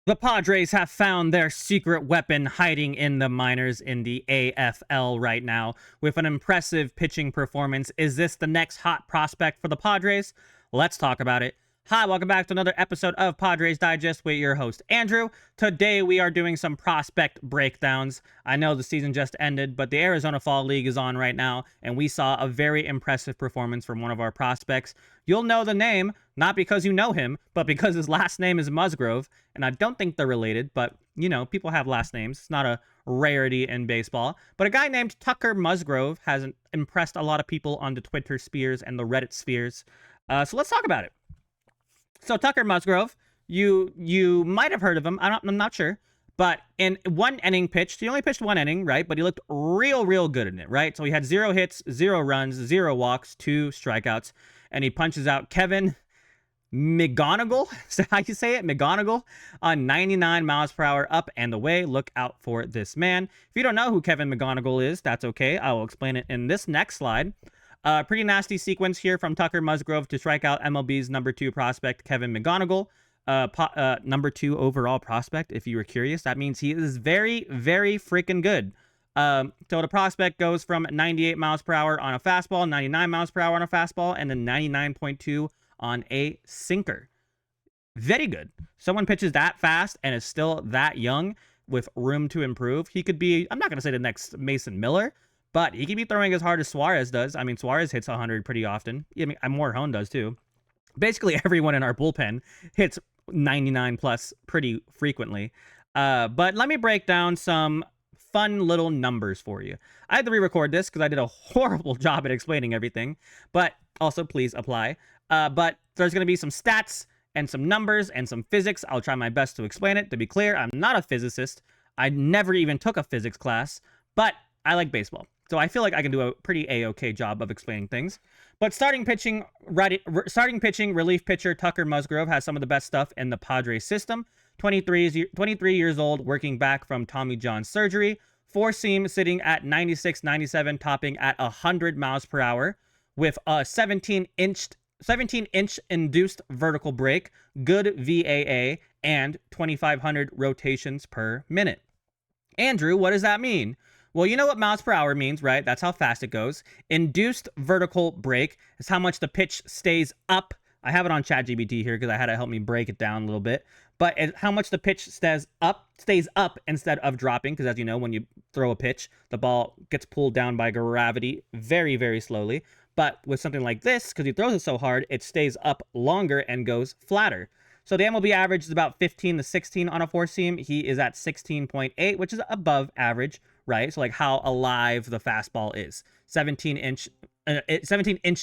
The Padres have found their secret weapon hiding in the minors in the AFL right now with an impressive pitching performance. Is this the next hot prospect for the Padres? Let's talk about it. Hi, welcome back to another episode of Padres Digest with your host, Andrew. Today we are doing some prospect breakdowns. I know the season just ended, but the Arizona Fall League is on right now, and we saw a very impressive performance from one of our prospects. You'll know the name, not because you know him, but because his last name is Musgrove, and I don't think they're related, but, you know, people have last names. It's not a rarity in baseball. But a guy named Tucker Musgrove has impressed a lot of people on the Twitter spheres and the Reddit spheres. So let's talk about it. So Tucker Musgrove, you might have heard of him. I'm not sure. But in one inning pitched, he only pitched one inning, right? But he looked real good in it, right? So he had 0 hits, 0 runs, 0 walks, 2 strikeouts. And he punches out Kevin McGonigal, is that how you say it? McGonigal on 99 miles per hour up and away. Look out for this man. If you don't know who Kevin McGonigal is, that's okay. I will explain it in this next slide. Pretty nasty sequence here from Tucker Musgrove to strike out MLB's number 2 prospect, Kevin McGonigal. Number 2 overall prospect, if you were curious. That means he is very freaking good. So the prospect goes from 98 miles per hour on a fastball, 99 miles per hour on a fastball, and then 99.2 on a sinker. Very good. Someone pitches that fast and is still that young with room to improve. He could be, I'm not going to say the next Mason Miller, but he could be throwing as hard as Suarez does. I mean, Suarez hits 100 pretty often. I mean, Morhone does too. Basically, everyone in our bullpen hits 99 plus pretty frequently. But let me break down some fun little numbers for you. I had to re-record this because I did a horrible job at explaining everything, but also please apply. But there's going to be some stats and some numbers and some physics. I'll try my best to explain it. To be clear, I'm not a physicist. I never even took a physics class, but I like baseball. So I feel like I can do a pretty A-OK job of explaining things. But starting pitching, relief pitcher Tucker Musgrove has some of the best stuff in the Padres system. 23 years old, working back from Tommy John surgery. 4-seam sitting at 96, 97, topping at 100 miles per hour with a 17-inch induced vertical break, good VAA, and 2,500 rotations per minute. Andrew, what does that mean? Well, you know what miles per hour means, right? That's how fast it goes. Induced vertical break is how much the pitch stays up. I have it on ChatGPT here because I had to help me break it down a little bit. But how much the pitch stays up instead of dropping, because as you know, when you throw a pitch, the ball gets pulled down by gravity very slowly. But with something like this, because he throws it so hard, it stays up longer and goes flatter. So the MLB average is about 15 to 16 on a 4-seam. He is at 16.8, which is above average, right? So like how alive the fastball is. 17-inch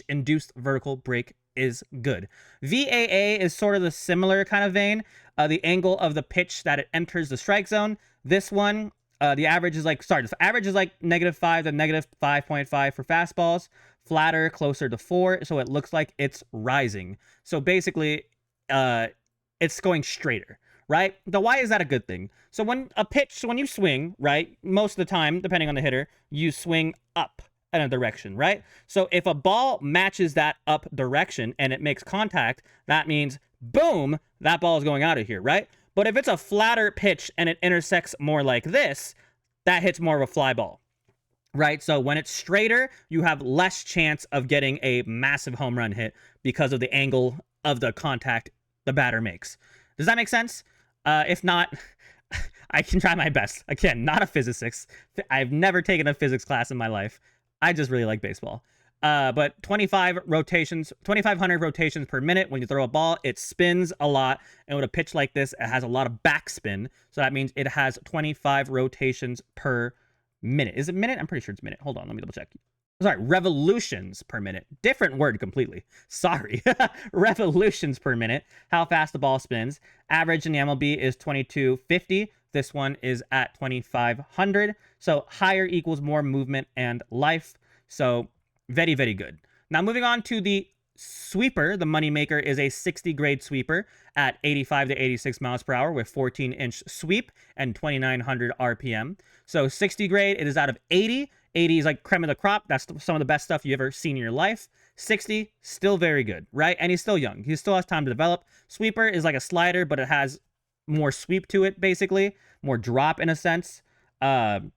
induced vertical break is good. VAA is sort of the similar kind of vein. The angle of the pitch that it enters the strike zone. This one, the average is like, the average is like -5 to -5.5 for fastballs. Flatter, closer to 4, so it looks like it's rising. So basically, it's going straighter, right? Now, why is that a good thing? So when you swing, right, most of the time, depending on the hitter, you swing up in a direction, right? So if a ball matches that up direction and it makes contact, that means, boom, that ball is going out of here, right? But if it's a flatter pitch and it intersects more like this, that hits more of a fly ball, right? So when it's straighter, you have less chance of getting a massive home run hit because of the angle of the contact the batter makes. Does that make sense? If not, I can try my best. Again, not a physicist. I've never taken a physics class in my life. I just really like baseball. But 2,500 rotations per minute. When you throw a ball, it spins a lot. And with a pitch like this, it has a lot of backspin. So that means it has 25 rotations per minute. Is it minute? I'm pretty sure it's minute. Hold on, let me double check. Sorry, revolutions per minute. Different word completely. Sorry. Revolutions per minute. How fast the ball spins. Average in the MLB is 2250. This one is at 2500. So higher equals more movement and life. So very good. Now moving on to the sweeper. The moneymaker is a 60 grade sweeper at 85 to 86 miles per hour with 14-inch sweep and 2,900 RPM. So 60 grade, it is out of 80. 80 is like creme of the crop. That's some of the best stuff you ever seen in your life. 60, still very good, right? And he's still young. He still has time to develop. Sweeper is like a slider, but it has more sweep to it, basically, more drop in a sense. And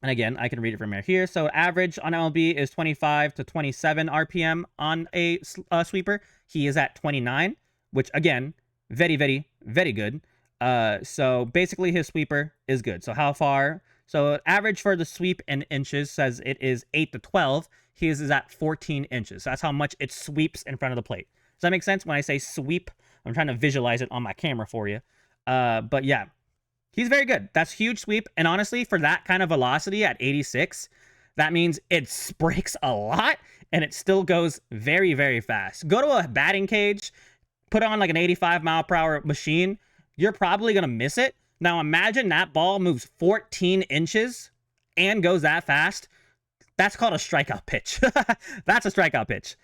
again, I can read it from here. So average on MLB is 25 to 27 RPM on a sweeper. He is at 29, which again, very, very, very good. So basically his sweeper is good. So how far? So average for the sweep in inches says it is 8 to 12. His is at 14 inches. So that's how much it sweeps in front of the plate. Does that make sense? When I say sweep, I'm trying to visualize it on my camera for you. But yeah, he's very good. That's huge sweep. And honestly, for that kind of velocity at 86, that means it breaks a lot and it still goes very, very fast. Go to a batting cage, put on like an 85 mile per hour machine. You're probably going to miss it. Now imagine that ball moves 14 inches and goes that fast. That's called a strikeout pitch. That's a strikeout pitch.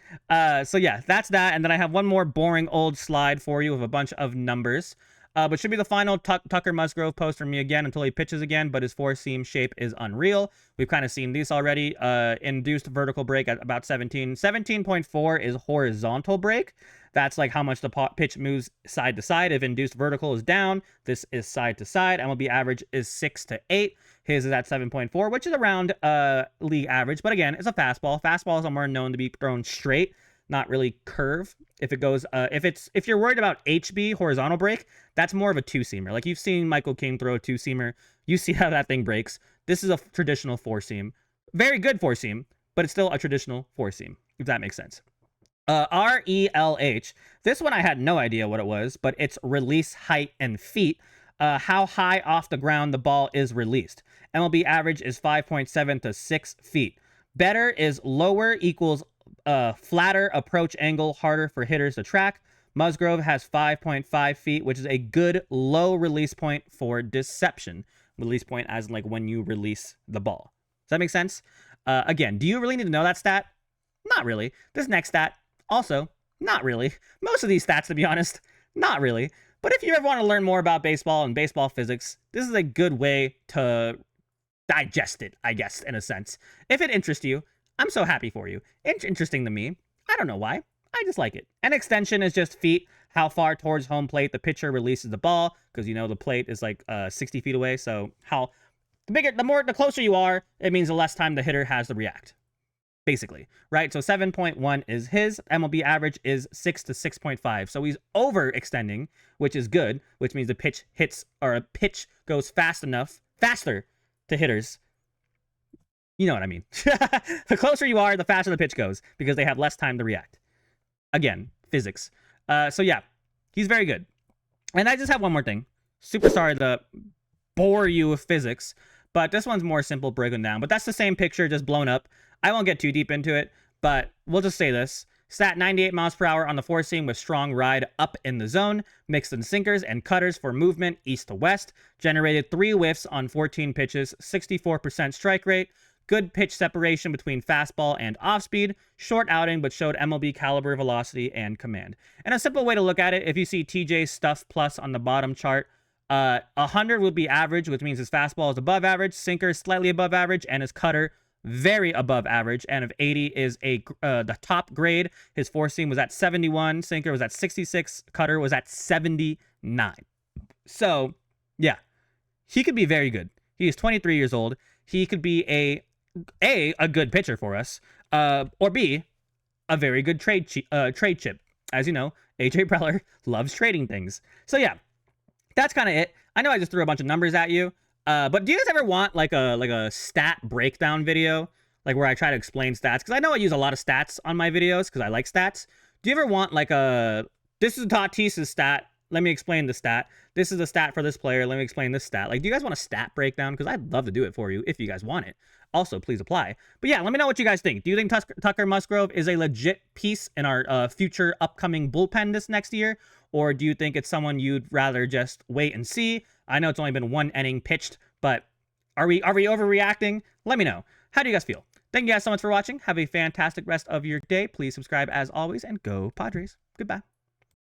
So yeah, that's that. And then I have one more boring old slide for you with a bunch of numbers. But should be the final Tucker Musgrove post from me again until he pitches again, but his four-seam shape is unreal. We've kind of seen these already. Induced vertical break at about 17. 17.4 is horizontal break. That's like how much the pitch moves side to side. If induced vertical is down, this is side to side. MLB average is 6 to 8. His is at 7.4, which is around league average. But again, it's a fastball. Fastballs are more known to be thrown straight, not really curve. If it goes, if you're worried about HB, horizontal break, that's more of a two-seamer. Like you've seen Michael King throw a two-seamer. You see how that thing breaks. This is a traditional four-seam. Very good four-seam, but it's still a traditional four-seam, if that makes sense. RELH. This one I had no idea what it was, but it's release height and feet. How high off the ground the ball is released. MLB average is 5.7 to 6 feet. Better is lower equals flatter approach angle, harder for hitters to track. Musgrove has 5.5 feet, which is a good low release point for deception. Release point as like when you release the ball. Does that make sense? Again, do you really need to know that stat? Not really. This next stat, also, not really. Most of these stats, to be honest, not really. But if you ever want to learn more about baseball and baseball physics, this is a good way to digest it, I guess, in a sense. If it interests you, I'm so happy for you. It's interesting to me. I don't know why. I just like it. An extension is just feet, how far towards home plate the pitcher releases the ball, because you know the plate is like 60 feet away. So the closer you are, it means the less time the hitter has to react. Basically, right? So 7.1 is his. MLB average is 6 to 6.5. So he's overextending, which is good, which means the pitch goes faster to hitters. You know what I mean. The closer you are, the faster the pitch goes because they have less time to react. Again, physics. So yeah, he's very good. And I just have one more thing. Super sorry to bore you with physics, but this one's more simple breaking down. But that's the same picture, just blown up. I won't get too deep into it, but we'll just say this. Stat 98 miles per hour on the four seam with strong ride up in the zone. Mixed in sinkers and cutters for movement east to west. Generated 3 whiffs on 14 pitches. 64% strike rate. Good pitch separation between fastball and off-speed. Short outing, but showed MLB caliber, velocity, and command. And a simple way to look at it, if you see TJ Stuff Plus on the bottom chart, 100 would be average, which means his fastball is above average, sinker is slightly above average, and his cutter very above average. And if 80 is the top grade, his four seam was at 71, sinker was at 66, cutter was at 79. So yeah, he could be very good. He is 23 years old. He could be a good pitcher for us, or B, a very good trade chip. As you know, AJ Preller loves trading things. So yeah, that's kind of it. I know I just threw a bunch of numbers at you. But do you guys ever want like a stat breakdown video, like where I try to explain stats? Because I know I use a lot of stats on my videos because I like stats. Do you ever want like this is Tatis's stat, let me explain the stat. This is a stat for this player, let me explain this stat. Like, do you guys want a stat breakdown? Because I'd love to do it for you if you guys want it. Also, please apply. But yeah, let me know what you guys think. Do you think Tucker Musgrove is a legit piece in our future upcoming bullpen this next year? Or do you think it's someone you'd rather just wait and see? I know it's only been 1 inning pitched, but are we overreacting? Let me know. How do you guys feel? Thank you guys so much for watching. Have a fantastic rest of your day. Please subscribe as always, and go Padres. Goodbye.